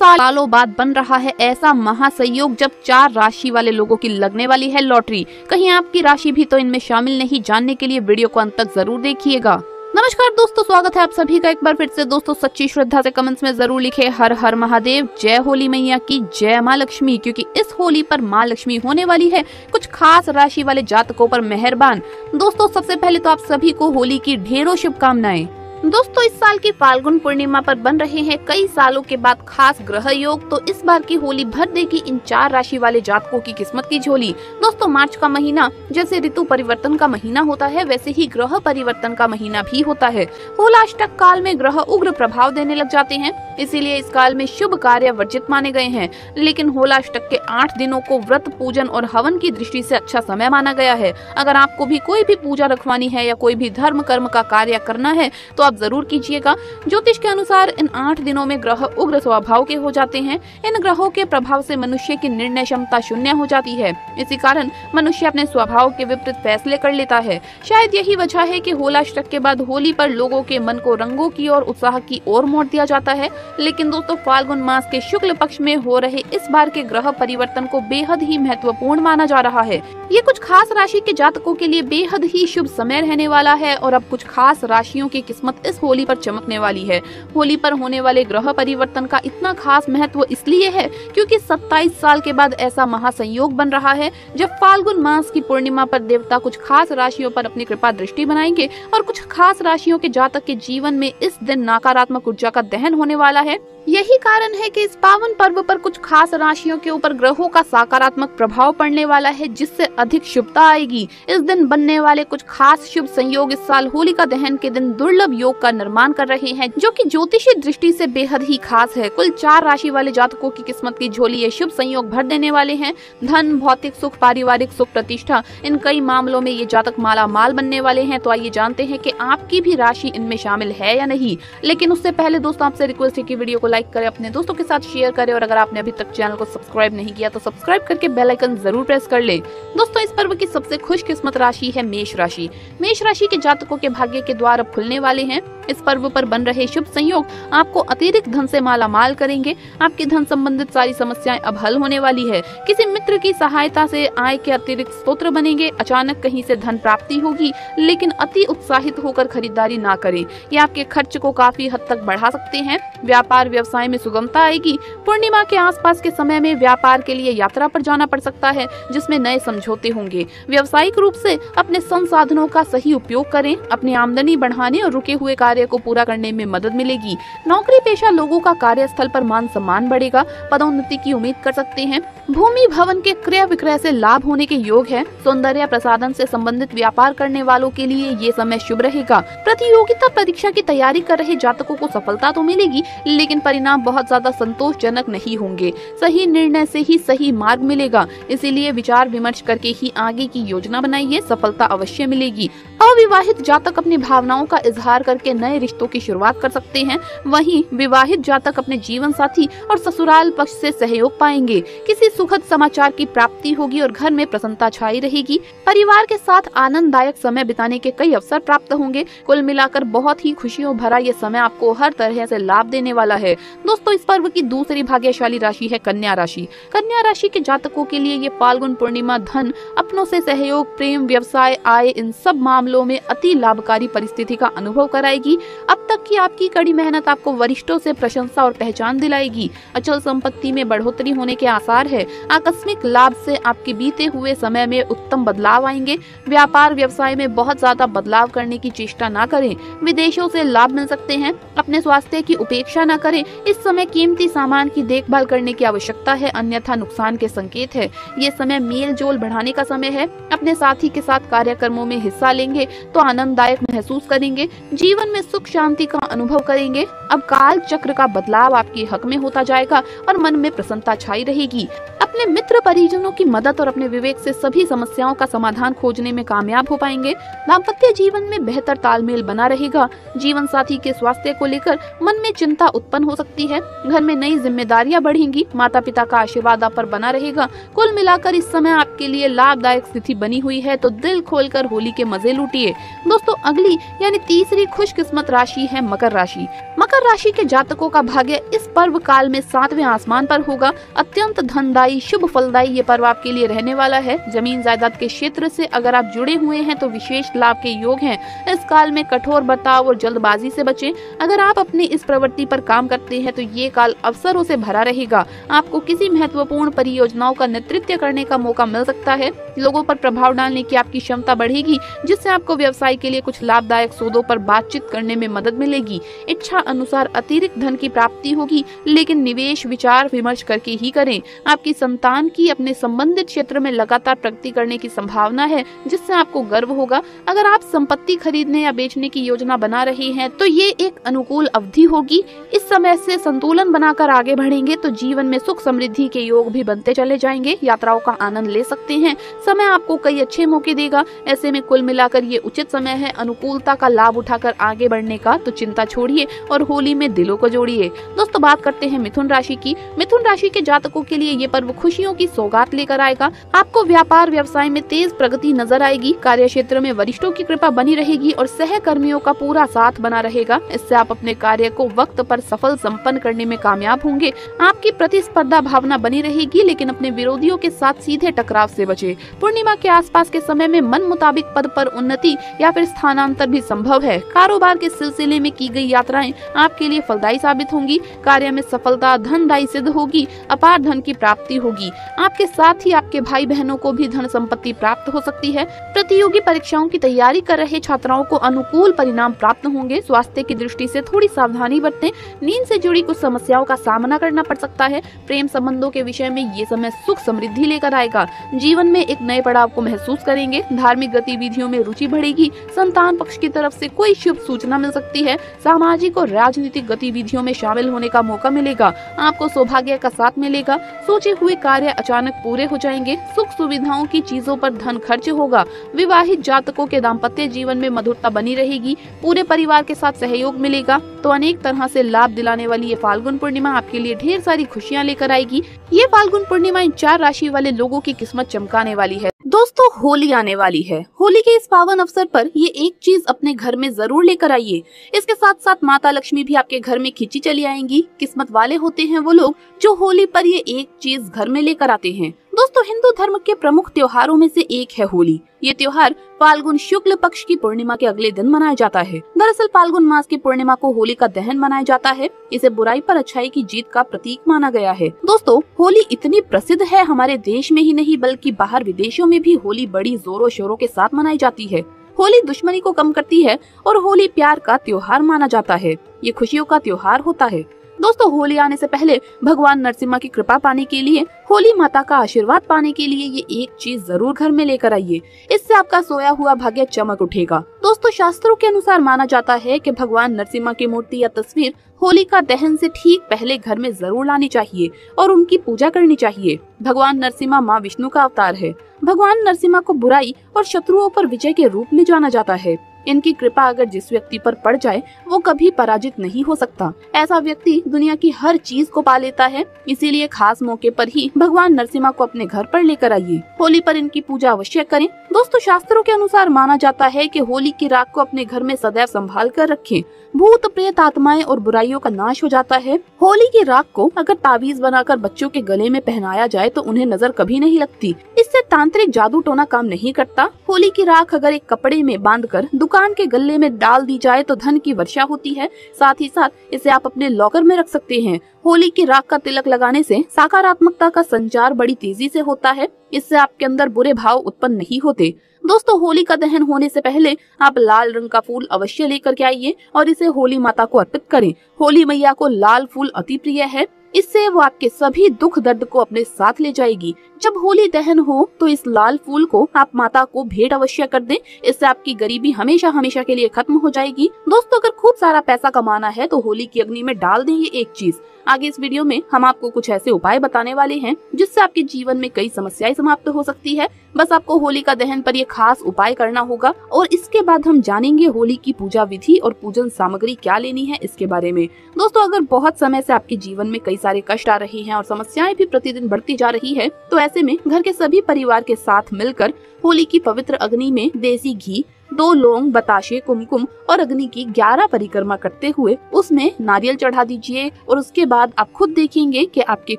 सालों बाद बन रहा है ऐसा महासंयोग जब 4 राशि वाले लोगों की लगने वाली है लॉटरी। कहीं आपकी राशि भी तो इनमें शामिल नहीं? जानने के लिए वीडियो को अंत तक जरूर देखिएगा। नमस्कार दोस्तों, स्वागत है आप सभी का एक बार फिर से। दोस्तों सच्ची श्रद्धा से कमेंट्स में जरूर लिखे हर हर महादेव, जय होली मैया की, जय माँ लक्ष्मी, क्योंकि इस होली पर माँ लक्ष्मी होने वाली है कुछ खास राशि वाले जातकों पर मेहरबान। दोस्तों सबसे पहले तो आप सभी को होली की ढेरों शुभकामनाएं। दोस्तों इस साल की फाल्गुन पूर्णिमा पर बन रहे हैं कई सालों के बाद खास ग्रह योग, तो इस बार की होली भर देगी इन 4 राशि वाले जातकों की किस्मत की झोली। दोस्तों मार्च का महीना जैसे ऋतु परिवर्तन का महीना होता है, वैसे ही ग्रह परिवर्तन का महीना भी होता है। होलाष्टक काल में ग्रह उग्र प्रभाव देने लग जाते हैं, इसीलिए इस काल में शुभ कार्य वर्जित माने गए हैं। लेकिन होलाष्टक के 8 दिनों को व्रत, पूजन और हवन की दृष्टि से अच्छा समय माना गया है। अगर आपको भी कोई भी पूजा रखवानी है या कोई भी धर्म कर्म का कार्य करना है तो आप जरूर कीजिएगा। ज्योतिष के अनुसार इन 8 दिनों में ग्रह उग्र स्वभाव के हो जाते हैं। इन ग्रहों के प्रभाव से मनुष्य की निर्णय क्षमता शून्य हो जाती है। इसी कारण मनुष्य अपने स्वभाव के विपरीत फैसले कर लेता है। शायद यही वजह है कि होलाष्टक के बाद होली पर लोगों के मन को रंगों की और उत्साह की ओर मोड़ दिया जाता है। लेकिन दोस्तों फाल्गुन मास के शुक्ल पक्ष में हो रहे इस बार के ग्रह परिवर्तन को बेहद ही महत्वपूर्ण माना जा रहा है। ये कुछ खास राशि के जातकों के लिए बेहद ही शुभ समय रहने वाला है और अब कुछ खास राशियों की किस्मत इस होली पर चमकने वाली है। होली पर होने वाले ग्रह परिवर्तन का इतना खास महत्व इसलिए है क्योंकि 27 साल के बाद ऐसा महासंयोग बन रहा है जब फाल्गुन मास की पूर्णिमा पर देवता कुछ खास राशियों पर अपनी कृपा दृष्टि बनाएंगे और कुछ खास राशियों के जातक के जीवन में इस दिन नकारात्मक ऊर्जा का दहन होने वाला है। यही कारण है कि इस पावन पर्व पर कुछ खास राशियों के ऊपर ग्रहों का सकारात्मक प्रभाव पड़ने वाला है, जिससे अधिक शुभता आएगी। इस दिन बनने वाले कुछ खास शुभ संयोग इस साल होलिका दहन के दिन दुर्लभ योग का निर्माण कर रहे हैं, जो कि ज्योतिषी दृष्टि से बेहद ही खास है। कुल 4 राशि वाले जातकों की किस्मत की झोली ये शुभ संयोग भर देने वाले हैं। धन, भौतिक सुख, पारिवारिक सुख, प्रतिष्ठा, इन कई मामलों में ये जातक माला माल बनने वाले हैं। तो आइए जानते हैं कि आपकी भी राशि इनमें शामिल है या नहीं। लेकिन उससे पहले दोस्तों आपसे रिक्वेस्ट है कि वीडियो को लाइक करें, अपने दोस्तों के साथ शेयर करें और अगर आपने अभी तक चैनल को सब्सक्राइब नहीं किया तो सब्सक्राइब करके बेल आइकन जरूर प्रेस कर ले। दोस्तों इस पर्व की सबसे खुशकिस्मत राशि है मेष राशि। मेष राशि के जातकों के भाग्य के द्वार अब खुलने वाले हैं। इस पर्व पर बन रहे शुभ संयोग आपको अतिरिक्त धन से माला माल करेंगे। आपकी धन संबंधित सारी समस्याएं अब हल होने वाली है। किसी मित्र की सहायता से आय के अतिरिक्त स्रोत बनेंगे। अचानक कहीं से धन प्राप्ति होगी, लेकिन अति उत्साहित होकर खरीदारी ना करें, ये आपके खर्च को काफी हद तक बढ़ा सकते हैं। व्यापार व्यवसाय में सुगमता आएगी। पूर्णिमा के आसपास के समय में व्यापार के लिए यात्रा पर जाना पड़ सकता है, जिसमें नए समझौते होंगे। व्यावसायिक रूप से अपने संसाधनों का सही उपयोग करें। अपनी आमदनी बढ़ाने और रुके हुए कार्य को पूरा करने में मदद मिलेगी। नौकरी पेशा लोगों का कार्यस्थल पर मान सम्मान बढ़ेगा। पदोन्नति की उम्मीद कर सकते हैं। भूमि भवन के क्रय विक्रय से लाभ होने के योग है। सौंदर्य प्रसाधन से संबंधित व्यापार करने वालों के लिए ये समय शुभ रहेगा। प्रतियोगिता परीक्षा की तैयारी कर रहे जातकों को सफलता तो मिलेगी, लेकिन परिणाम बहुत ज्यादा संतोषजनक नहीं होंगे। सही निर्णय से ही सही मार्ग मिलेगा, इसीलिए विचार विमर्श करके ही आगे की योजना बनाइए, सफलता अवश्य मिलेगी। अविवाहित जातक अपनी भावनाओं का इजहार करके नए रिश्तों की शुरुआत कर सकते हैं। वहीं विवाहित जातक अपने जीवन साथी और ससुराल पक्ष से सहयोग पाएंगे। किसी सुखद समाचार की प्राप्ति होगी और घर में प्रसन्नता छाई रहेगी। परिवार के साथ आनंददायक समय बिताने के कई अवसर प्राप्त होंगे। कुल मिलाकर बहुत ही खुशियों भरा ये समय आपको हर तरह से लाभ देने वाला है। दोस्तों इस पर्व की दूसरी भाग्यशाली राशि है कन्या राशि। कन्या राशि के जातकों के लिए ये फाल्गुन पूर्णिमा धन, अपनों से सहयोग, प्रेम, व्यवसाय, आय, इन सब मामलों में अति लाभकारी परिस्थिति का अनुभव कराएगी। अब तक की आपकी कड़ी मेहनत आपको वरिष्ठों से प्रशंसा और पहचान दिलाएगी। अचल संपत्ति में बढ़ोतरी होने के आसार है। आकस्मिक लाभ से आपके बीते हुए समय में उत्तम बदलाव आएंगे। व्यापार व्यवसाय में बहुत ज्यादा बदलाव करने की चेष्टा न करें। विदेशों से लाभ मिल सकते हैं। अपने स्वास्थ्य की उपेक्षा न करें। इस समय कीमती सामान की देखभाल करने की आवश्यकता है, अन्यथा नुकसान के संकेत है। ये समय मेल जोल बढ़ाने का समय है। अपने साथी के साथ कार्यक्रमों में हिस्सा लेंगे तो आनंददायक महसूस करेंगे। जीवन में सुख शांति का अनुभव करेंगे। अब काल चक्र का बदलाव आपके हक में होता जाएगा और मन में प्रसन्नता छाई रहेगी। अपने मित्र परिजनों की मदद और अपने विवेक से सभी समस्याओं का समाधान खोजने में कामयाब हो पाएंगे। दाम्पत्य जीवन में बेहतर तालमेल बना रहेगा। जीवन साथी के स्वास्थ्य को लेकर मन में चिंता उत्पन्न हो सकती है। घर में नई जिम्मेदारियां बढ़ेंगी। माता पिता का आशीर्वाद आप पर बना रहेगा। कुल मिलाकर इस समय आपके लिए लाभदायक स्थिति बनी हुई है तो दिल खोलकर होली के मजे लूटिए। दोस्तों अगली यानी तीसरी खुशकिस्मत राशि है मकर राशि। मकर राशि के जातकों का भाग्य इस पर्व काल में 7वें आसमान पर होगा। अत्यंत धनदायी शुभ फलदायी ये पर्व आपके लिए रहने वाला है। जमीन जायदाद के क्षेत्र से अगर आप जुड़े हुए हैं तो विशेष लाभ के योग हैं। इस काल में कठोर बर्ताव और जल्दबाजी से बचें। अगर आप अपनी इस प्रवृत्ति पर काम करते हैं तो ये काल अवसरों से भरा रहेगा। आपको किसी महत्वपूर्ण परियोजनाओं का नेतृत्व करने का मौका मिल सकता है। लोगों पर प्रभाव डालने की आपकी क्षमता बढ़ेगी, जिससे आपको व्यवसाय के लिए कुछ लाभदायक सौदों पर बातचीत करने में मदद मिलेगी। इच्छा अनुसार अतिरिक्त धन की प्राप्ति होगी, लेकिन निवेश विचार विमर्श करके ही करें। आपकी संतान की अपने संबंधित क्षेत्र में लगातार प्रगति करने की संभावना है, जिससे आपको गर्व होगा। अगर आप संपत्ति खरीदने या बेचने की योजना बना रहे हैं तो ये एक अनुकूल अवधि होगी। इस समय से संतुलन बनाकर आगे बढ़ेंगे तो जीवन में सुख समृद्धि के योग भी बनते चले जाएंगे। यात्राओं का आनंद ले सकते हैं। समय आपको कई अच्छे मौके देगा। ऐसे में कुल मिलाकर ये उचित समय है अनुकूलता का लाभ उठाकर आगे बढ़ने का। तो चिंता छोड़िए और होली में दिलों को जोड़िए। दोस्तों बात करते हैं मिथुन राशि की। मिथुन राशि के जातकों के लिए ये पर्व खुशियों की सौगात लेकर आएगा। आपको व्यापार व्यवसाय में तेज प्रगति नजर आएगी। कार्य क्षेत्र में वरिष्ठों की कृपा बनी रहेगी और सहकर्मियों का पूरा साथ बना रहेगा। इससे आप अपने कार्य को वक्त पर सफल संपन्न करने में कामयाब होंगे। आपकी प्रतिस्पर्धा भावना बनी रहेगी, लेकिन अपने विरोधियों के साथ सीधे टकराव से बचे। पूर्णिमा के आसपास के समय में मन मुताबिक पद पर उन्नति या फिर स्थानांतर भी संभव है। कारोबार के सिलसिले में की गई यात्राएं आपके लिए फलदायी साबित होंगी। कार्य में सफलता धनदायी सिद्ध होगी। अपार धन की प्राप्ति होगी। आपके साथ ही आपके भाई बहनों को भी धन संपत्ति प्राप्त हो सकती है। प्रतियोगी परीक्षाओं की तैयारी कर रहे छात्राओं को अनुकूल परिणाम प्राप्त होंगे। स्वास्थ्य की दृष्टि से थोड़ी सावधानी बरतें। नींद से जुड़ी कुछ समस्याओं का सामना करना पड़ सकता है। प्रेम संबंधों के विषय में ये समय सुख समृद्धि लेकर आएगा। जीवन में एक नए पड़ाव को महसूस करेंगे। धार्मिक गतिविधियों में रुचि बढ़ेगी। संतान पक्ष की तरफ से कोई शुभ सूचना मिल सकती है। सामाजिक और राजनीतिक गतिविधियों में शामिल होने का मौका मिलेगा। आपको सौभाग्य का साथ मिलेगा। सोचे हुए कार्य अचानक पूरे हो जाएंगे। सुख सुविधाओं की चीजों पर धन खर्च होगा। विवाहित जातकों के दाम्पत्य जीवन में मधुरता बनी रहेगी। पूरे परिवार के साथ सहयोग मिलेगा। तो अनेक तरह से लाभ दिलाने वाली ये फाल्गुन पूर्णिमा आपके लिए ढेर सारी खुशियां लेकर आएगी। ये फाल्गुन पूर्णिमा इन 4 राशि वाले लोगों की किस्मत चमकाने वाली है। दोस्तों होली आने वाली है। होली के इस पावन अवसर पर ये एक चीज अपने घर में जरूर लेकर आइए। इसके साथ साथ माता लक्ष्मी भी आपके घर में खिंची चली आएंगी। किस्मत वाले होते हैं वो लोग जो होली पर ये एक चीज घर में लेकर आते हैं। दोस्तों हिंदू धर्म के प्रमुख त्योहारों में से एक है होली। ये त्योहार फाल्गुन शुक्ल पक्ष की पूर्णिमा के अगले दिन मनाया जाता है। दरअसल फाल्गुन मास की पूर्णिमा को होली का दहन मनाया जाता है। इसे बुराई पर अच्छाई की जीत का प्रतीक माना गया है। दोस्तों होली इतनी प्रसिद्ध है, हमारे देश में ही नहीं बल्कि बाहर विदेशों में भी होली बड़ी जोरों शोरों के साथ मनाई जाती है। होली दुश्मनी को कम करती है और होली प्यार का त्योहार माना जाता है। ये खुशियों का त्योहार होता है। दोस्तों होली आने से पहले भगवान नरसिम्हा की कृपा पाने के लिए, होली माता का आशीर्वाद पाने के लिए ये एक चीज जरूर घर में लेकर आइए। इससे आपका सोया हुआ भाग्य चमक उठेगा। दोस्तों शास्त्रों के अनुसार माना जाता है कि भगवान नरसिम्हा की मूर्ति या तस्वीर होली का दहन से ठीक पहले घर में जरूर लानी चाहिए और उनकी पूजा करनी चाहिए। भगवान नरसिम्हा माँ विष्णु का अवतार है। भगवान नरसिम्हा को बुराई और शत्रुओं पर विजय के रूप में जाना जाता है। इनकी कृपा अगर जिस व्यक्ति पर पड़ जाए वो कभी पराजित नहीं हो सकता। ऐसा व्यक्ति दुनिया की हर चीज को पा लेता है। इसीलिए खास मौके पर ही भगवान नरसिम्हा को अपने घर पर लेकर आइए। होली पर इनकी पूजा अवश्य करें। दोस्तों शास्त्रों के अनुसार माना जाता है कि होली की राख को अपने घर में सदैव संभाल कर रखें। भूत प्रेत आत्माएं और बुराइयों का नाश हो जाता है। होली की राख को अगर ताबीज बनाकर बच्चों के गले में पहनाया जाए तो उन्हें नजर कभी नहीं लगती। इससे तांत्रिक जादू टोना काम नहीं करता। होली की राख अगर एक कपड़े में बांधकर दुकान के गले में डाल दी जाए तो धन की वर्षा होती है। साथ ही साथ इसे आप अपने लॉकर में रख सकते हैं। होली की राख का तिलक लगाने से सकारात्मकता का संचार बड़ी तेजी से होता है। इससे आपके अंदर बुरे भाव उत्पन्न नहीं होते। दोस्तों होली का दहन होने से पहले आप लाल रंग का फूल अवश्य लेकर के आइए और इसे होली माता को अर्पित करें। होली मैया को लाल फूल अति प्रिय है। इससे वो आपके सभी दुख दर्द को अपने साथ ले जाएगी। जब होली दहन हो तो इस लाल फूल को आप माता को भेंट अवश्य कर दें। इससे आपकी गरीबी हमेशा हमेशा के लिए खत्म हो जाएगी। दोस्तों अगर खूब सारा पैसा कमाना है तो होली की अग्नि में डाल दें ये एक चीज। आगे इस वीडियो में हम आपको कुछ ऐसे उपाय बताने वाले हैं जिससे आपके जीवन में कई समस्याएं समाप्त हो सकती है। बस आपको होली का दहन पर ये खास उपाय करना होगा और इसके बाद हम जानेंगे होली की पूजा विधि और पूजन सामग्री क्या लेनी है इसके बारे में। दोस्तों अगर बहुत समय से आपके जीवन में कई सारे कष्ट आ रहे हैं और समस्याएं भी प्रतिदिन बढ़ती जा रही है, तो ऐसे में घर के सभी परिवार के साथ मिलकर होली की पवित्र अग्नि में देसी घी, 2 लौंग, बताशे, कुमकुम और अग्नि की 11 परिक्रमा करते हुए उसमें नारियल चढ़ा दीजिए और उसके बाद आप खुद देखेंगे कि आपके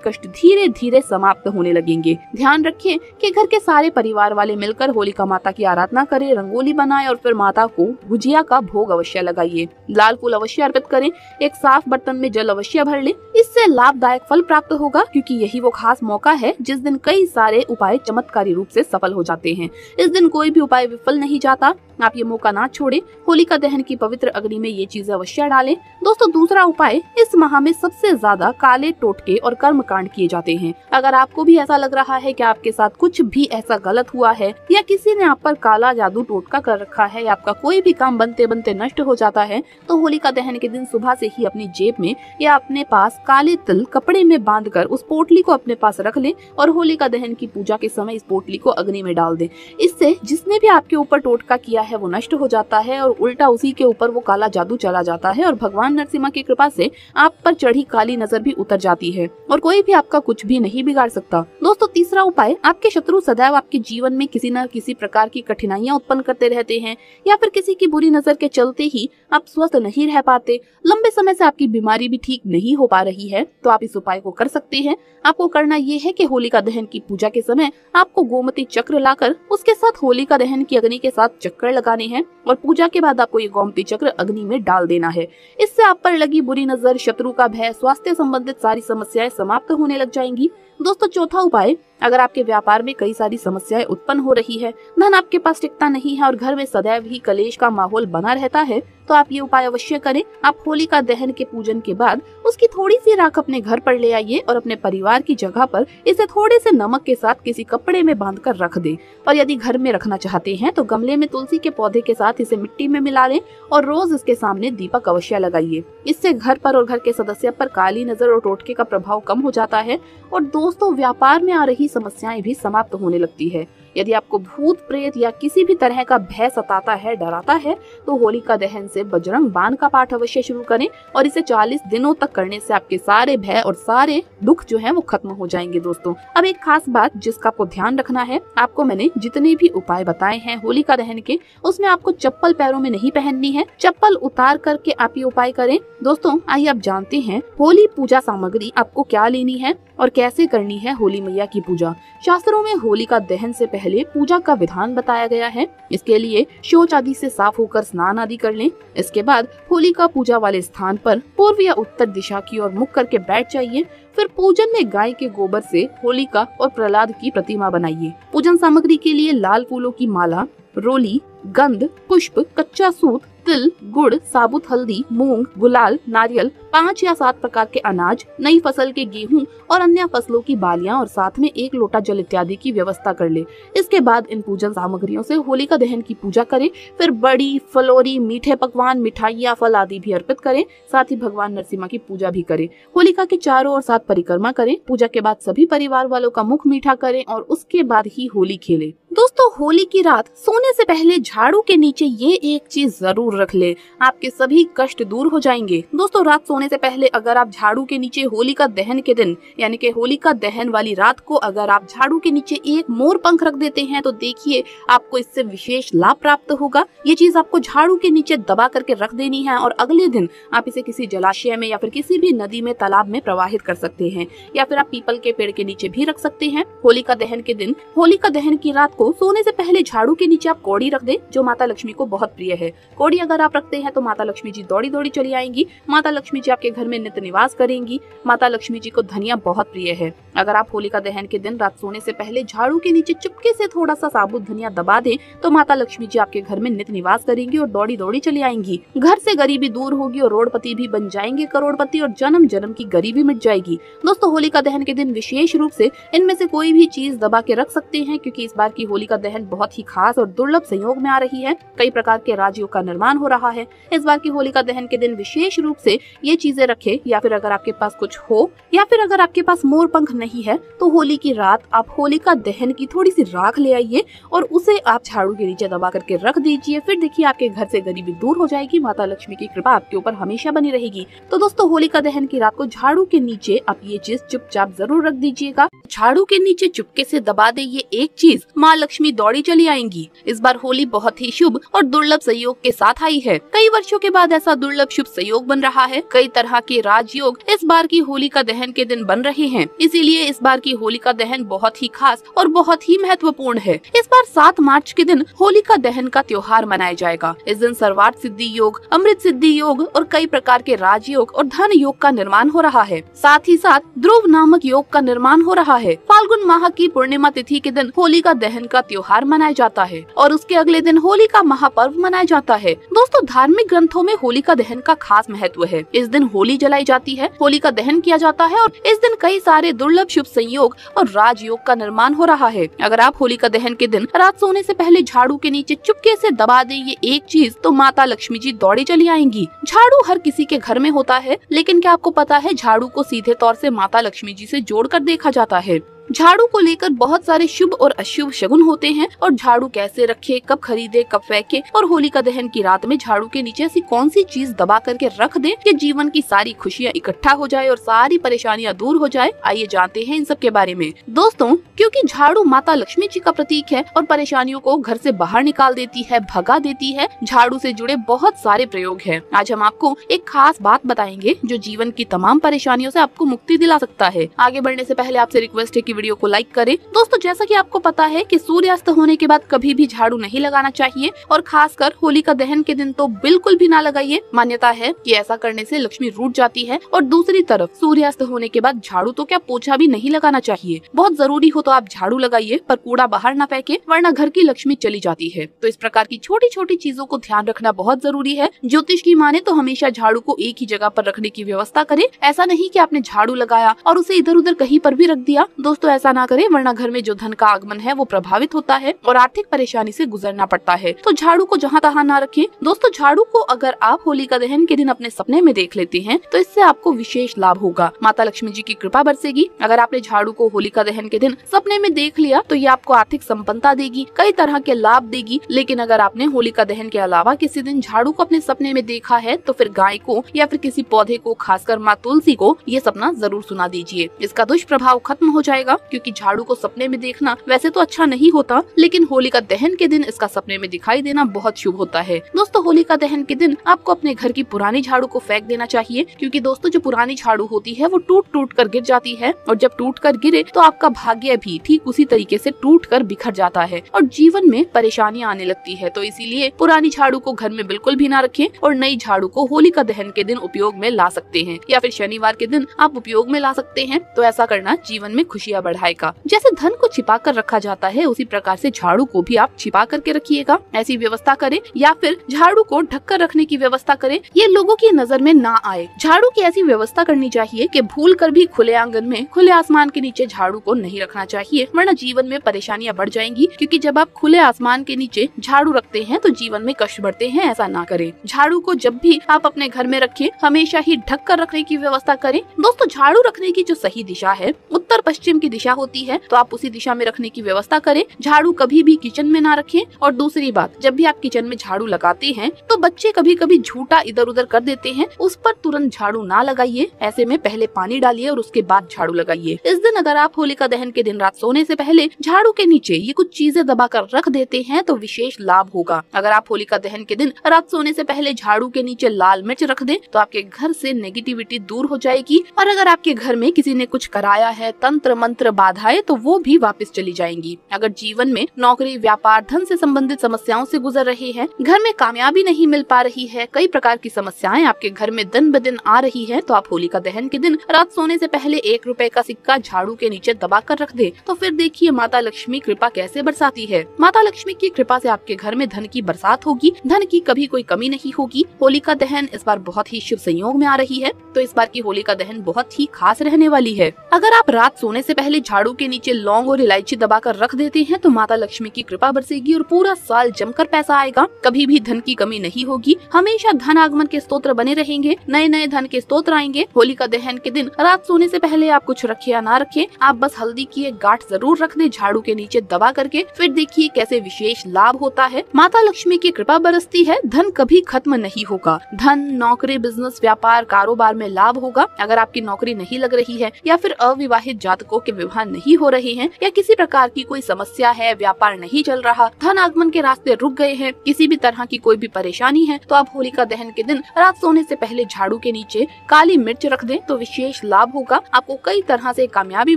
कष्ट धीरे धीरे समाप्त होने लगेंगे। ध्यान रखिए कि घर के सारे परिवार वाले मिलकर होलिका माता की आराधना करें, रंगोली बनाएं और फिर माता को गुजिया का भोग अवश्य लगाइए। लाल फूल अवश्य अर्पित करें, एक साफ बर्तन में जल अवश्य भर लें। इससे लाभदायक फल प्राप्त होगा, क्योंकि यही वो खास मौका है जिस दिन कई सारे उपाय चमत्कारी रूप से सफल हो जाते हैं। इस दिन कोई भी उपाय विफल नहीं जाता। आप ये मौका ना छोड़ें, होलिका दहन की पवित्र अग्नि में ये चीजें अवश्य डालें। दोस्तों, दूसरा उपाय, इस माह में सबसे ज्यादा काले टोटके और कर्म कांड किए जाते हैं। अगर आपको भी ऐसा लग रहा है कि आपके साथ कुछ भी ऐसा गलत हुआ है या किसी ने आप पर काला जादू टोटका कर रखा है या आपका कोई भी काम बनते बनते नष्ट हो जाता है, तो होलिका दहन के दिन सुबह से ही अपनी जेब में या अपने पास काले तिल कपड़े में बांधकर उस पोटली को अपने पास रख लें और होलिका दहन की पूजा के समय इस पोटली को अग्नि में डाल दें। इससे जिसने भी आपके ऊपर टोटका किया है वो नष्ट हो जाता है और उल्टा उसी के ऊपर वो काला जादू चला जाता है और भगवान नरसिम्हा की कृपा से आप पर चढ़ी काली नजर भी उतर जाती है और कोई भी आपका कुछ भी नहीं बिगाड़ सकता। दोस्तों, तीसरा उपाय, आपके शत्रु सदैव आपके जीवन में किसी न किसी प्रकार की कठिनाइयां उत्पन्न करते रहते हैं या फिर किसी की बुरी नजर के चलते ही आप स्वस्थ नहीं रह पाते, लंबे समय से आपकी बीमारी भी ठीक नहीं हो पा रही है, तो आप इस उपाय को कर सकते हैं। आपको करना ये है कि होलिका दहन की पूजा के समय आपको गोमती चक्र लाकर उसके साथ होलिका दहन की अग्नि के साथ चक्कर लगाने हैं और पूजा के बाद आपको ये गोमती चक्र अग्नि में डाल देना है। इससे आप पर लगी बुरी नजर, शत्रु का भय, स्वास्थ्य संबंधित सारी समस्याएं समाप्त होने लग जाएंगी। दोस्तों, चौथा उपाय, अगर आपके व्यापार में कई सारी समस्याएं उत्पन्न हो रही है, धन आपके पास टिकता नहीं है और घर में सदैव ही कलेश का माहौल बना रहता है, तो आप ये उपाय अवश्य करें। आप होलिका दहन के पूजन के बाद उसकी थोड़ी सी राख अपने घर पर ले आइए और अपने परिवार की जगह पर इसे थोड़े से नमक के साथ किसी कपड़े में बांधकर रख दें। और यदि घर में रखना चाहते हैं तो गमले में तुलसी के पौधे के साथ इसे मिट्टी में मिला लें और रोज इसके सामने दीपक अवश्य लगाइए। इससे घर पर और घर के सदस्य पर काली नजर और टोटके का प्रभाव कम हो जाता है और दोस्तों, व्यापार में आ रही समस्याएं भी समाप्त होने लगती है। यदि आपको भूत प्रेत या किसी भी तरह का भय सताता है, डराता है, तो होलिका दहन से बजरंग बाण का पाठ अवश्य शुरू करें और इसे 40 दिनों तक करने से आपके सारे भय और सारे दुख जो है वो खत्म हो जाएंगे। दोस्तों, अब एक खास बात जिसका आपको ध्यान रखना है, आपको मैंने जितने भी उपाय बताए हैं होलिका दहन के, उसमें आपको चप्पल पैरों में नहीं पहननी है। चप्पल उतार करके आप ये उपाय करें। दोस्तों, आइए आप जानते हैं होली पूजा सामग्री आपको क्या लेनी है और कैसे करनी है होली मैया की पूजा। शास्त्रों में होलिका दहन से पहले पूजा का विधान बताया गया है। इसके लिए शौच आदि से साफ होकर स्नान आदि कर लें। इसके बाद होलिका पूजा वाले स्थान पर पूर्व या उत्तर दिशा की ओर मुख करके बैठ जाइए। फिर पूजन में गाय के गोबर से होलिका और प्रहलाद की प्रतिमा बनाइए। पूजन सामग्री के लिए लाल फूलों की माला, रोली, गंध, पुष्प, कच्चा सूत, तिल, गुड़, साबुत हल्दी, मूंग, गुलाल, नारियल, 5 या 7 प्रकार के अनाज, नई फसल के गेहूं और अन्य फसलों की बालियां और साथ में 1 लोटा जल इत्यादि की व्यवस्था कर ले। इसके बाद इन पूजन सामग्रियों से होलिका दहन की पूजा करें। फिर बड़ी, फलोरी, मीठे पकवान, मिठाइयाँ, फल आदि भी अर्पित करें। साथ ही भगवान नरसिम्हा की पूजा भी करें। होलिका के चारों ओर 7 परिक्रमा करें। पूजा के बाद सभी परिवार वालों का मुख मीठा करें और उसके बाद ही होली खेलें। दोस्तों, होली की रात सोने से पहले झाड़ू के नीचे ये एक चीज जरूर रख ले, आपके सभी कष्ट दूर हो जाएंगे। दोस्तों, रात सोने से पहले अगर आप झाड़ू के नीचे होलिका दहन के दिन यानी कि होलिका दहन वाली रात को अगर आप झाड़ू के नीचे एक मोर पंख रख देते हैं तो देखिए आपको इससे विशेष लाभ प्राप्त होगा। ये चीज आपको झाड़ू के नीचे दबा करके रख देनी है और अगले दिन आप इसे किसी जलाशय में या फिर किसी भी नदी में, तालाब में प्रवाहित कर सकते हैं या फिर आप पीपल के पेड़ के नीचे भी रख सकते हैं। होलिका दहन के दिन, होलिका दहन की रात को सोने से पहले झाड़ू के नीचे आप कौड़ी रख दें, जो माता लक्ष्मी को बहुत प्रिय है। कौड़ी अगर आप रखते हैं तो माता लक्ष्मी जी दौड़ी दौड़ी चली आएंगी। माता लक्ष्मी जी आपके घर में नित्य निवास करेंगी। माता लक्ष्मी जी को धनिया बहुत प्रिय है। अगर आप होलिका दहन के दिन रात सोने से पहले झाड़ू के नीचे चुपके से थोड़ा सा साबुत धनिया दबा दें तो माता लक्ष्मी जी आपके घर में नित्य निवास करेंगी और दौड़ी दौड़ी चली आएंगी। घर से गरीबी दूर होगी और रोडपति भी बन जाएंगे करोड़पति और जन्म जन्म की गरीबी मिट जाएगी। दोस्तों, होलिका दहन के दिन विशेष रूप से इनमें से कोई भी चीज दबा के रख सकते हैं, क्योंकि इस बार की होलिका दहन बहुत ही खास और दुर्लभ संयोग में आ रही है। कई प्रकार के राजयोग का निर्माण हो रहा है। इस बार की होलिका दहन के दिन विशेष रूप से ये चीजें रखें, या फिर अगर आपके पास कुछ हो या फिर अगर आपके पास मोर पंख नहीं नहीं है तो होली की रात आप होलिका दहन की थोड़ी सी राख ले आइए और उसे आप झाड़ू के नीचे दबा करके रख दीजिए। फिर देखिए आपके घर से गरीबी दूर हो जाएगी, माता लक्ष्मी की कृपा आपके ऊपर हमेशा बनी रहेगी। तो दोस्तों होलिका दहन की रात को झाड़ू के नीचे आप ये चीज चुपचाप जरूर रख दीजिएगा। झाड़ू के नीचे चुपके से दबा दे ये एक चीज, माँ लक्ष्मी दौड़ी चली आएंगी। इस बार होली बहुत ही शुभ और दुर्लभ संयोग के साथ आई है। कई वर्षों के बाद ऐसा दुर्लभ शुभ संयोग बन रहा है। कई तरह के राजयोग इस बार की होलिका दहन के दिन बन रहे हैं, इसीलिए इस बार की होलिका दहन बहुत ही खास और बहुत ही महत्वपूर्ण है। इस बार 7 मार्च के दिन होलिका दहन का त्योहार मनाया जाएगा। इस दिन सर्वार्थ सिद्धि योग, अमृत सिद्धि योग और कई प्रकार के राजयोग और धन योग का निर्माण हो रहा है। साथ ही साथ ध्रुव नामक योग का निर्माण हो रहा है। फाल्गुन माह की पूर्णिमा तिथि के दिन होलिका दहन का त्योहार मनाया जाता है और उसके अगले दिन होलिका महापर्व मनाया जाता है। दोस्तों धार्मिक ग्रंथों में होलिका दहन का खास महत्व है। इस दिन होली जलाई जाती है, होलिका दहन किया जाता है और इस दिन कई सारे दुर्लभ शुभ संयोग और राजयोग का निर्माण हो रहा है। अगर आप होलिका दहन के दिन रात सोने से पहले झाड़ू के नीचे चुपके से दबा दे ये एक चीज तो माता लक्ष्मी जी दौड़ी चली आएंगी। झाड़ू हर किसी के घर में होता है, लेकिन क्या आपको पता है झाड़ू को सीधे तौर से माता लक्ष्मी जी से जोड़कर देखा जाता है। झाड़ू को लेकर बहुत सारे शुभ और अशुभ शगुन होते हैं और झाड़ू कैसे रखे, कब खरीदे, कब फेंके और होलिका दहन की रात में झाड़ू के नीचे ऐसी कौन सी चीज दबा करके रख दे कि जीवन की सारी खुशियां इकट्ठा हो जाए और सारी परेशानियां दूर हो जाए। आइए जानते हैं इन सब के बारे में। दोस्तों क्योंकि झाड़ू माता लक्ष्मी जी का प्रतीक है और परेशानियों को घर से बाहर निकाल देती है, भगा देती है, झाड़ू से जुड़े बहुत सारे प्रयोग है। आज हम आपको एक खास बात बताएंगे जो जीवन की तमाम परेशानियों से आपको मुक्ति दिला सकता है। आगे बढ़ने से पहले आपसे रिक्वेस्ट है कि वीडियो को लाइक करें। दोस्तों जैसा कि आपको पता है कि सूर्यास्त होने के बाद कभी भी झाड़ू नहीं लगाना चाहिए और खासकर होलिका दहन के दिन तो बिल्कुल भी ना लगाइए। मान्यता है कि ऐसा करने से लक्ष्मी रूठ जाती है और दूसरी तरफ सूर्यास्त होने के बाद झाड़ू तो क्या पोछा भी नहीं लगाना चाहिए। बहुत जरूरी हो तो आप झाड़ू लगाइए पर कूड़ा बाहर ना फेंके वरना घर की लक्ष्मी चली जाती है। तो इस प्रकार की छोटी छोटी चीजों को ध्यान रखना बहुत जरूरी है। ज्योतिष की माने तो हमेशा झाड़ू को एक ही जगह पर रखने की व्यवस्था करें। ऐसा नहीं कि आपने झाड़ू लगाया और उसे इधर उधर कहीं पर भी रख दिया। दोस्तों ऐसा ना करें वरना घर में जो धन का आगमन है वो प्रभावित होता है और आर्थिक परेशानी से गुजरना पड़ता है। तो झाड़ू को जहाँ तहाँ ना रखें। दोस्तों झाड़ू को अगर आप होलिका दहन के दिन अपने सपने में देख लेते हैं तो इससे आपको विशेष लाभ होगा, माता लक्ष्मी जी की कृपा बरसेगी। अगर आपने झाड़ू को होलिका दहन के दिन सपने में देख लिया तो ये आपको आर्थिक संपन्नता देगी, कई तरह के लाभ देगी। लेकिन अगर आपने होलिका दहन के अलावा किसी दिन झाड़ू को अपने सपने में देखा है तो फिर गाय को या फिर किसी पौधे को, खासकर माँ तुलसी को ये सपना जरूर सुना दीजिए। इसका दुष्प्रभाव खत्म हो जाएगा क्योंकि झाड़ू को सपने में देखना वैसे तो अच्छा नहीं होता, लेकिन होलिका दहन के दिन इसका सपने में दिखाई देना बहुत शुभ होता है। दोस्तों होलिका दहन के दिन आपको अपने घर की पुरानी झाड़ू को फेंक देना चाहिए क्योंकि दोस्तों जो पुरानी झाड़ू होती है वो टूट टूट कर गिर जाती है और जब टूट कर गिरे तो आपका भाग्य भी ठीक उसी तरीके से टूट कर बिखर जाता है और जीवन में परेशानियां आने लगती है। तो इसीलिए पुरानी झाड़ू को घर में बिल्कुल भी ना रखें और नई झाड़ू को होलिका दहन के दिन उपयोग में ला सकते हैं या फिर शनिवार के दिन आप उपयोग में ला सकते हैं। तो ऐसा करना जीवन में खुशियां बढ़ाएगा। जैसे धन को छिपा कर रखा जाता है उसी प्रकार से झाड़ू को भी आप छिपा करके रखिएगा। ऐसी व्यवस्था करें या फिर झाड़ू को ढक कर रखने की व्यवस्था करें, ये लोगों की नजर में ना आए। झाड़ू की ऐसी व्यवस्था करनी चाहिए कि भूल कर भी खुले आंगन में, खुले आसमान के नीचे झाड़ू को नहीं रखना चाहिए वरना जीवन में परेशानियां बढ़ जाएंगी। क्योंकि जब आप खुले आसमान के नीचे झाड़ू रखते हैं तो जीवन में कष्ट बढ़ते हैं। ऐसा ना करें। झाड़ू को जब भी आप अपने घर में रखें हमेशा ही ढक कर रखने की व्यवस्था करें। दोस्तों झाड़ू रखने की जो सही दिशा है उत्तर पश्चिम की दिशा होती है, तो आप उसी दिशा में रखने की व्यवस्था करें। झाड़ू कभी भी किचन में ना रखें। और दूसरी बात, जब भी आप किचन में झाड़ू लगाते हैं तो बच्चे कभी कभी झूठा इधर उधर कर देते हैं, उस पर तुरंत झाड़ू ना लगाइए। ऐसे में पहले पानी डालिए और उसके बाद झाड़ू लगाइए। इस दिन अगर आप होलिका दहन के दिन रात सोने से पहले झाड़ू के नीचे ये कुछ चीजें दबाकर रख देते हैं तो विशेष लाभ होगा। अगर आप होलिका दहन के दिन रात सोने से पहले झाड़ू के नीचे लाल मिर्च रख दें तो आपके घर से नेगेटिविटी दूर हो जाएगी और अगर आपके घर में किसी ने कुछ कराया है, तंत्र मंत्र बाधाएं, तो वो भी वापस चली जाएंगी। अगर जीवन में नौकरी, व्यापार, धन से संबंधित समस्याओं से गुजर रहे हैं, घर में कामयाबी नहीं मिल पा रही है, कई प्रकार की समस्याएं आपके घर में दिन ब दिन आ रही है, तो आप होलिका दहन के दिन रात सोने से पहले 1 रुपए का सिक्का झाड़ू के नीचे दबा कर रख दे तो फिर देखिए माता लक्ष्मी कृपा कैसे बरसाती है। माता लक्ष्मी की कृपा से आपके घर में धन की बरसात होगी, धन की कभी कोई कमी नहीं होगी। होलिका दहन इस बार बहुत ही शुभ संयोग में आ रही है, तो इस बार की होलिका दहन बहुत ही खास रहने वाली है। अगर आप रात रात सोने से पहले झाड़ू के नीचे लौंग और इलायची दबाकर रख देते हैं तो माता लक्ष्मी की कृपा बरसेगी और पूरा साल जमकर पैसा आएगा। कभी भी धन की कमी नहीं होगी, हमेशा धन आगमन के स्तोत्र बने रहेंगे, नए नए धन के स्तोत्र आएंगे। होलिका दहन के दिन रात सोने से पहले आप कुछ रखे या ना रखे, आप बस हल्दी की एक गांठ जरूर रख दे झाड़ू के नीचे दबा करके, फिर देखिए कैसे विशेष लाभ होता है। माता लक्ष्मी की कृपा बरसती है, धन कभी खत्म नहीं होगा। धन, नौकरी, बिजनेस, व्यापार, कारोबार में लाभ होगा। अगर आपकी नौकरी नहीं लग रही है या फिर अविवाहित जातकों के विवाह नहीं हो रहे हैं या किसी प्रकार की कोई समस्या है, व्यापार नहीं चल रहा, धन आगमन के रास्ते रुक गए हैं, किसी भी तरह की कोई भी परेशानी है, तो आप होलिका दहन के दिन रात सोने से पहले झाड़ू के नीचे काली मिर्च रख दें तो विशेष लाभ होगा। आपको कई तरह से कामयाबी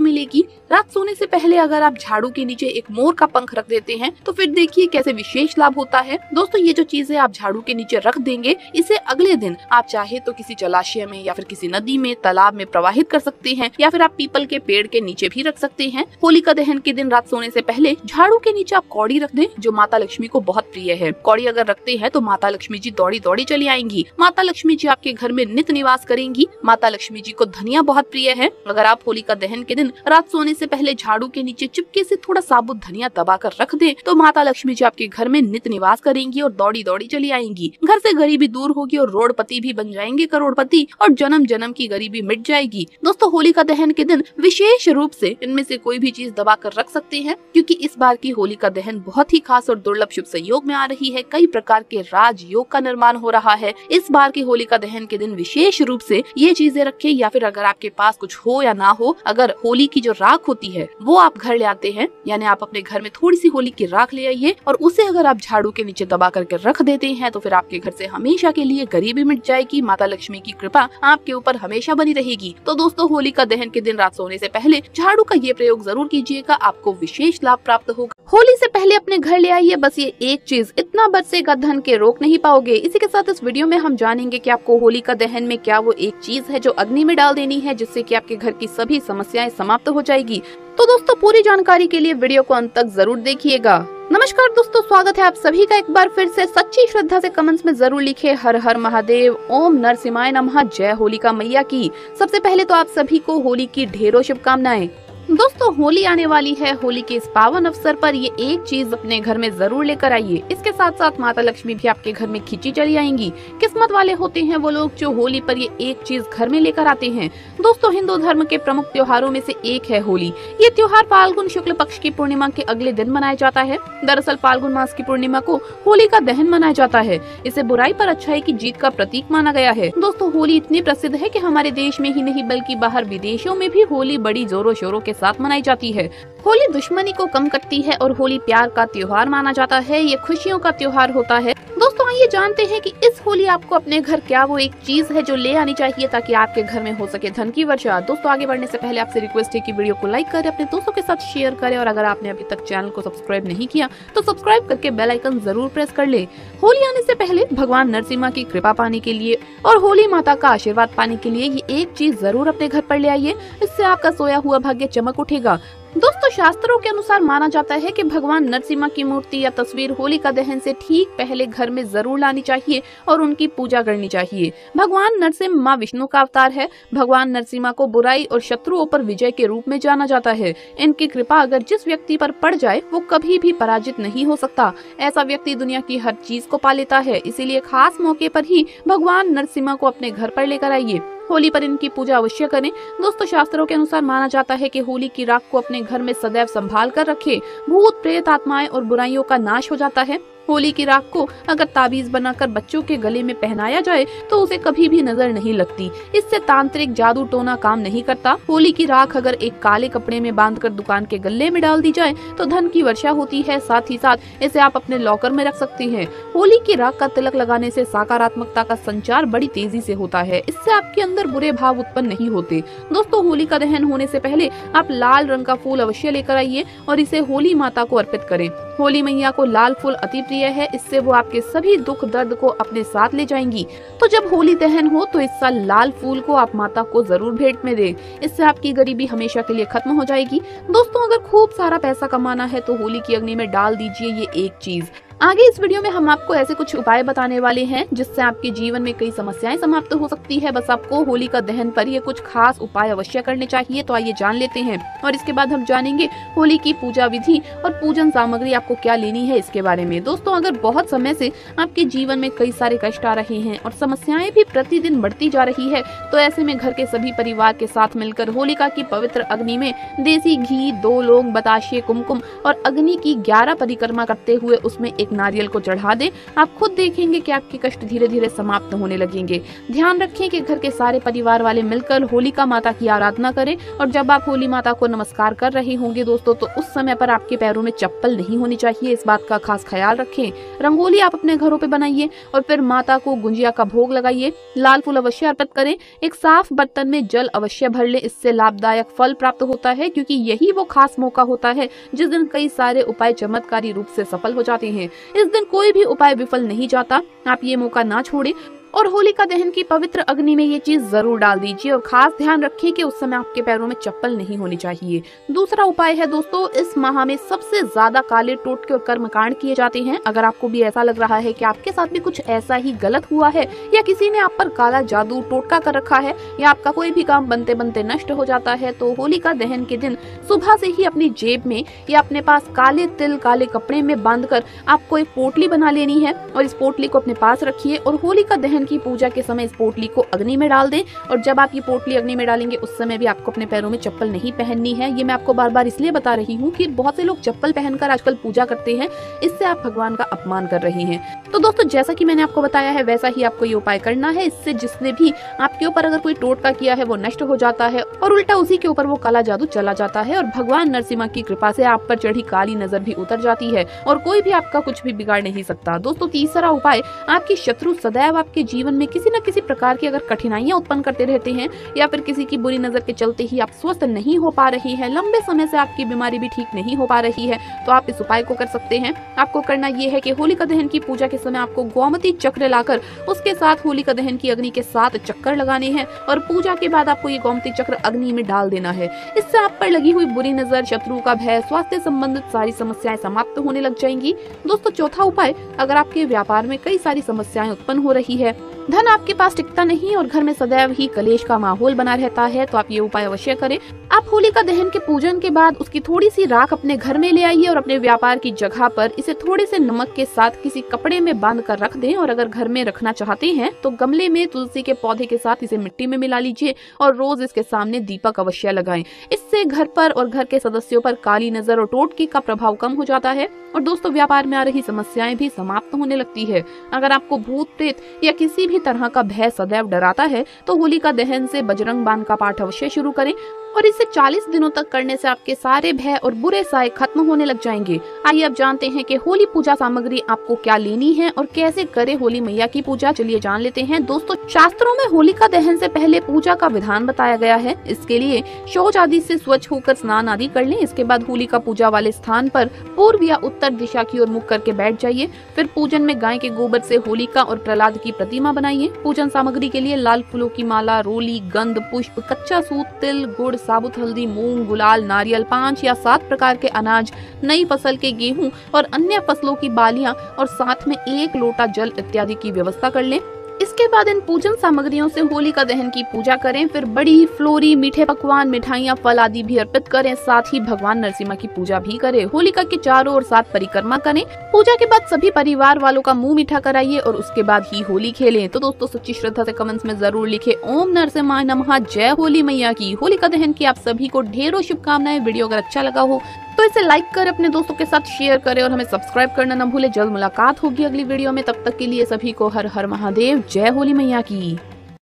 मिलेगी। रात सोने से पहले अगर आप झाड़ू के नीचे एक मोर का पंख रख देते हैं तो फिर देखिए कैसे विशेष लाभ होता है। दोस्तों, ये जो चीजें आप झाड़ू के नीचे रख देंगे, इसे अगले दिन आप चाहे तो किसी जलाशय में या फिर किसी नदी में, तालाब में प्रवाहित कर सकते हैं या फिर आप पीपल के पेड़ के नीचे भी रख सकते हैं। होलिका दहन के दिन रात सोने से पहले झाड़ू के नीचे आप कौड़ी रख दें जो माता लक्ष्मी को बहुत प्रिय है। कौड़ी अगर रखते हैं तो माता लक्ष्मी जी दौड़ी दौड़ी चली आएंगी। माता लक्ष्मी जी आपके घर में नित्य निवास करेंगी। माता लक्ष्मी जी को धनिया बहुत प्रिय है। अगर आप होलिका दहन के दिन रात सोने से पहले झाड़ू के नीचे चुपके से थोड़ा साबुत धनिया दबाकर रख दें तो माता लक्ष्मी जी आपके घर में नित्य निवास करेंगी और दौड़ी दौड़ी चली आएंगी। घर से गरीबी दूर होगी और रोडपति भी बन जाएंगे करोड़पति, और जन्म जन्म की गरीबी मिट जाएगी। दोस्तों, होलिका दहन के दिन विशेष रूप से इनमें से कोई भी चीज दबाकर रख सकते हैं क्योंकि इस बार की होलिका दहन बहुत ही खास और दुर्लभ शुभ संयोग में आ रही है। कई प्रकार के राज योग का निर्माण हो रहा है। इस बार की होलिका दहन के दिन विशेष रूप से ये चीजें रखें, या फिर अगर आपके पास कुछ हो या ना हो, अगर होली की जो राख होती है वो आप घर ले आते हैं, यानी आप अपने घर में थोड़ी सी होली की राख ले आइए और उसे अगर आप झाड़ू के नीचे दबा करके रख देते हैं तो फिर आपके घर से हमेशा के लिए गरीबी मिट जाएगी। माता लक्ष्मी की कृपा आपके ऊपर हमेशा बनी रहेगी। तो दोस्तों, होलिका दहन के दिन रात सोने से पहले झाड़ू का ये प्रयोग जरूर कीजिएगा, आपको विशेष लाभ प्राप्त होगा। होली से पहले अपने घर ले आइए बस ये एक चीज, इतना बरसेगा धन के रोक नहीं पाओगे। इसी के साथ इस वीडियो में हम जानेंगे कि आपको होलिका दहन में क्या वो एक चीज है जो अग्नि में डाल देनी है जिससे कि आपके घर की सभी समस्याएं समाप्त हो जाएगी। तो दोस्तों, पूरी जानकारी के लिए वीडियो को अंत तक जरूर देखिएगा। नमस्कार दोस्तों, स्वागत है आप सभी का एक बार फिर से। सच्ची श्रद्धा से कमेंट्स में जरूर लिखे हर हर महादेव, ओम नरसिम्हाय नमः, जय होलिका मैया की। सबसे पहले तो आप सभी को होली की ढेरों शुभकामनाएं। दोस्तों, होली आने वाली है। होली के इस पावन अवसर पर ये एक चीज अपने घर में जरूर लेकर आइए। इसके साथ साथ माता लक्ष्मी भी आपके घर में खींची चली आएंगी। किस्मत वाले होते हैं वो लोग जो होली पर ये एक चीज घर में लेकर आते हैं। दोस्तों, हिंदू धर्म के प्रमुख त्योहारों में से एक है होली। ये त्योहार फाल्गुन शुक्ल पक्ष की पूर्णिमा के अगले दिन मनाया जाता है। दरअसल फाल्गुन मास की पूर्णिमा को होली का दहन मनाया जाता है। इसे बुराई पर अच्छाई की जीत का प्रतीक माना गया है। दोस्तों, होली इतनी प्रसिद्ध है कि हमारे देश में ही नहीं बल्कि बाहर विदेशों में भी होली बड़ी जोरों शोरों के साथ मनाई जाती है। होली दुश्मनी को कम करती है और होली प्यार का त्योहार माना जाता है। ये खुशियों का त्योहार होता है। दोस्तों, आइए जानते हैं कि इस होली आपको अपने घर क्या वो एक चीज है जो ले आनी चाहिए ताकि आपके घर में हो सके धन की वर्षा। दोस्तों, आगे बढ़ने से पहले आपसे रिक्वेस्ट है कि वीडियो को लाइक करें, अपने दोस्तों के साथ शेयर करें और अगर आपने अभी तक चैनल को सब्सक्राइब नहीं किया तो सब्सक्राइब करके बेल आइकन जरूर प्रेस कर ले। होली आने से पहले भगवान नरसिम्हा की कृपा पाने के लिए और होली माता का आशीर्वाद पाने के लिए ये एक चीज जरूर अपने घर पर ले आइए। इससे आपका सोया हुआ भाग्य चमक उठेगा। दोस्तों, शास्त्रों के अनुसार माना जाता है कि भगवान नरसिम्हा की मूर्ति या तस्वीर होलिका दहन से ठीक पहले घर में जरूर लानी चाहिए और उनकी पूजा करनी चाहिए। भगवान नरसिम्हा माँ विष्णु का अवतार है। भगवान नरसिम्हा को बुराई और शत्रुओं पर विजय के रूप में जाना जाता है। इनकी कृपा अगर जिस व्यक्ति पर पड़ जाए वो कभी भी पराजित नहीं हो सकता। ऐसा व्यक्ति दुनिया की हर चीज को पा लेता है। इसीलिए खास मौके पर ही भगवान नरसिम्हा को अपने घर पर लेकर आइए। होली पर इनकी पूजा अवश्य करें। दोस्तों, शास्त्रों के अनुसार माना जाता है कि होली की राख को अपने घर में सदैव संभाल कर रखें। भूत प्रेत आत्माएं और बुराइयों का नाश हो जाता है। होली की राख को अगर ताबीज बनाकर बच्चों के गले में पहनाया जाए तो उसे कभी भी नजर नहीं लगती। इससे तांत्रिक जादू टोना काम नहीं करता। होली की राख अगर एक काले कपड़े में बांधकर दुकान के गले में डाल दी जाए तो धन की वर्षा होती है। साथ ही साथ इसे आप अपने लॉकर में रख सकते हैं। होली की राख का तिलक लगाने से सकारात्मकता का संचार बड़ी तेजी से होता है। इससे आपके अंदर बुरे भाव उत्पन्न नहीं होते। दोस्तों, होली का दहन होने से पहले आप लाल रंग का फूल अवश्य लेकर आइए और इसे होली माता को अर्पित करें। होली मैया को लाल फूल अति प्रिय है। इससे वो आपके सभी दुख दर्द को अपने साथ ले जाएंगी। तो जब होली दहन हो तो इस साल लाल फूल को आप माता को जरूर भेंट में दें। इससे आपकी गरीबी हमेशा के लिए खत्म हो जाएगी। दोस्तों, अगर खूब सारा पैसा कमाना है तो होली की अग्नि में डाल दीजिए ये एक चीज। आगे इस वीडियो में हम आपको ऐसे कुछ उपाय बताने वाले हैं जिससे आपके जीवन में कई समस्याएं समाप्त हो सकती है। बस आपको होलिका दहन पर ये कुछ खास उपाय अवश्य करने चाहिए। तो आइए जान लेते हैं और इसके बाद हम जानेंगे होली की पूजा विधि और पूजन सामग्री आपको क्या लेनी है इसके बारे में। दोस्तों, अगर बहुत समय से आपके जीवन में कई सारे कष्ट आ रहे हैं और समस्याएं भी प्रतिदिन बढ़ती जा रही है, तो ऐसे में घर के सभी परिवार के साथ मिलकर होलिका की पवित्र अग्नि में देसी घी, 2 लौंग, बताशे, कुमकुम और अग्नि की 11 परिक्रमा करते हुए उसमें एक नारियल को चढ़ा दें। आप खुद देखेंगे कि आपके कष्ट धीरे धीरे समाप्त होने लगेंगे। ध्यान रखें कि घर के सारे परिवार वाले मिलकर होलिका माता की आराधना करें और जब आप होली माता को नमस्कार कर रहे होंगे दोस्तों, तो उस समय पर आपके पैरों में चप्पल नहीं होनी चाहिए। इस बात का खास ख्याल रखें। रंगोली आप अपने घरों पे बनाइए और फिर माता को गुंजिया का भोग लगाइए। लाल फूल अवश्य अर्पित करें। एक साफ बर्तन में जल अवश्य भर लें। इससे लाभदायक फल प्राप्त होता है, क्योंकि यही वो खास मौका होता है जिस दिन कई सारे उपाय चमत्कारी रूप से सफल हो जाते हैं। इस दिन कोई भी उपाय विफल नहीं जाता। आप ये मौका ना छोड़ें और होलिका दहन की पवित्र अग्नि में ये चीज जरूर डाल दीजिए और खास ध्यान रखिए कि उस समय आपके पैरों में चप्पल नहीं होनी चाहिए। दूसरा उपाय है दोस्तों, इस माह में सबसे ज्यादा काले टोटके और कर्मकांड किए जाते हैं। अगर आपको भी ऐसा लग रहा है कि आपके साथ भी कुछ ऐसा ही गलत हुआ है या किसी ने आप पर काला जादू टोटका कर रखा है या आपका कोई भी काम बनते बनते नष्ट हो जाता है, तो होलिका दहन के दिन सुबह से ही अपनी जेब में या अपने पास काले तिल काले कपड़े में बांधकर आपको एक पोटली बना लेनी है और इस पोटली को अपने पास रखिए और होलिका दहन की पूजा के समय इस पोटली को अग्नि में डाल दें। और जब आप ये पोटली अग्नि में डालेंगे उस समय भी आपको अपने पैरों में चप्पल नहीं पहननी है। ये मैं आपको बार बार इसलिए बता रही हूँ कि बहुत से लोग चप्पल पहनकर आजकल पूजा करते हैं, इससे आप भगवान का अपमान कर रहे हैं। तो दोस्तों, जैसा कि मैंने आपको बताया है वैसा ही आपको ये उपाय करना है। इससे जिसने भी आपके ऊपर अगर कोई टोटका किया है वो नष्ट हो जाता है और उल्टा उसी के ऊपर वो काला जादू चला जाता है और भगवान नरसिम्हा की कृपा से आप पर चढ़ी काली नजर भी उतर जाती है और कोई भी आपका कुछ भी बिगाड़ नहीं सकता। दोस्तों, तीसरा उपाय, आपकी शत्रु सदैव आपके जीवन में किसी न किसी प्रकार की अगर कठिनाइयां उत्पन्न करते रहते हैं या फिर किसी की बुरी नजर के चलते ही आप स्वस्थ नहीं हो पा रही हैं, लंबे समय से आपकी बीमारी भी ठीक नहीं हो पा रही है, तो आप इस उपाय को कर सकते हैं। आपको करना यह है कि होलिका दहन की पूजा के समय आपको गोमती चक्र लाकर उसके साथ होलिका दहन की अग्नि के 7 चक्कर लगाने हैं और पूजा के बाद आपको ये गोमती चक्र अग्नि में डाल देना है। इससे आप पर लगी हुई बुरी नजर, शत्रु का भय, स्वास्थ्य संबंधित सारी समस्याएं समाप्त होने लग जाएंगी। दोस्तों, चौथा उपाय, अगर आपके व्यापार में कई सारी समस्याएं उत्पन्न हो रही है, धन आपके पास टिकता नहीं और घर में सदैव ही कलेश का माहौल बना रहता है, तो आप ये उपाय अवश्य करें। आप होलिका दहन के पूजन के बाद उसकी थोड़ी सी राख अपने घर में ले आइए और अपने व्यापार की जगह पर इसे थोड़े से नमक के साथ किसी कपड़े में बांध कर रख दें और अगर घर में रखना चाहते हैं तो गमले में तुलसी के पौधे के साथ इसे मिट्टी में मिला लीजिए और रोज इसके सामने दीपक अवश्य लगाएं। इससे घर पर और घर के सदस्यों पर काली नजर और टोटके का प्रभाव कम हो जाता है और दोस्तों, व्यापार में आ रही समस्याएं भी समाप्त होने लगती है। अगर आपको भूत प्रेत या किसी भी तरह का भय सदैव डराता है तो होलिका दहन से बजरंग बाण का पाठ अवश्य शुरू करें और इसे 40 दिनों तक करने से आपके सारे भय और बुरे साए खत्म होने लग जाएंगे। आइए अब जानते हैं कि होली पूजा सामग्री आपको क्या लेनी है और कैसे करें होली मैया की पूजा। चलिए जान लेते हैं। दोस्तों, शास्त्रों में होलिका दहन से पहले पूजा का विधान बताया गया है। इसके लिए शौच आदि से स्वच्छ होकर स्नान आदि कर लें। इसके बाद होलिका पूजा वाले स्थान पर पूर्व या उत्तर दिशा की ओर मुख करके बैठ जाइए। फिर पूजन में गाय के गोबर से होलिका और प्रहलाद की प्रतिमा बनाइए। पूजन सामग्री के लिए लाल फूलों की माला, रोली, गंध, पुष्प, कच्चा सूत, तिल, गुड़, साबुत हल्दी, मूंग, गुलाल, नारियल, 5 या 7 प्रकार के अनाज, नई फसल के गेहूं और अन्य फसलों की बालियां और साथ में 1 लोटा जल इत्यादि की व्यवस्था कर लें। इसके बाद इन पूजन सामग्रियों से होलिका दहन की पूजा करें। फिर बड़ी, फ्लोरी, मीठे पकवान, मिठाइयाँ, फल आदि भी अर्पित करें। साथ ही भगवान नरसिम्हा की पूजा भी करें। होलिका के चारों ओर 7 परिक्रमा करें। पूजा के बाद सभी परिवार वालों का मुंह मीठा कराइए और उसके बाद ही होली खेलें। तो दोस्तों, सच्ची श्रद्धा से कमेंट्स में जरूर लिखे ओम नरसिम्हाय नमः, जय होली मैया की। होलिका दहन की आप सभी को ढेरों शुभकामनाएं। वीडियो अगर अच्छा लगा हो तो इसे लाइक कर अपने दोस्तों के साथ शेयर करें और हमें सब्सक्राइब करना न भूले। जल्द मुलाकात होगी अगली वीडियो में। तब तक के लिए सभी को हर हर महादेव। जय होली मैया की।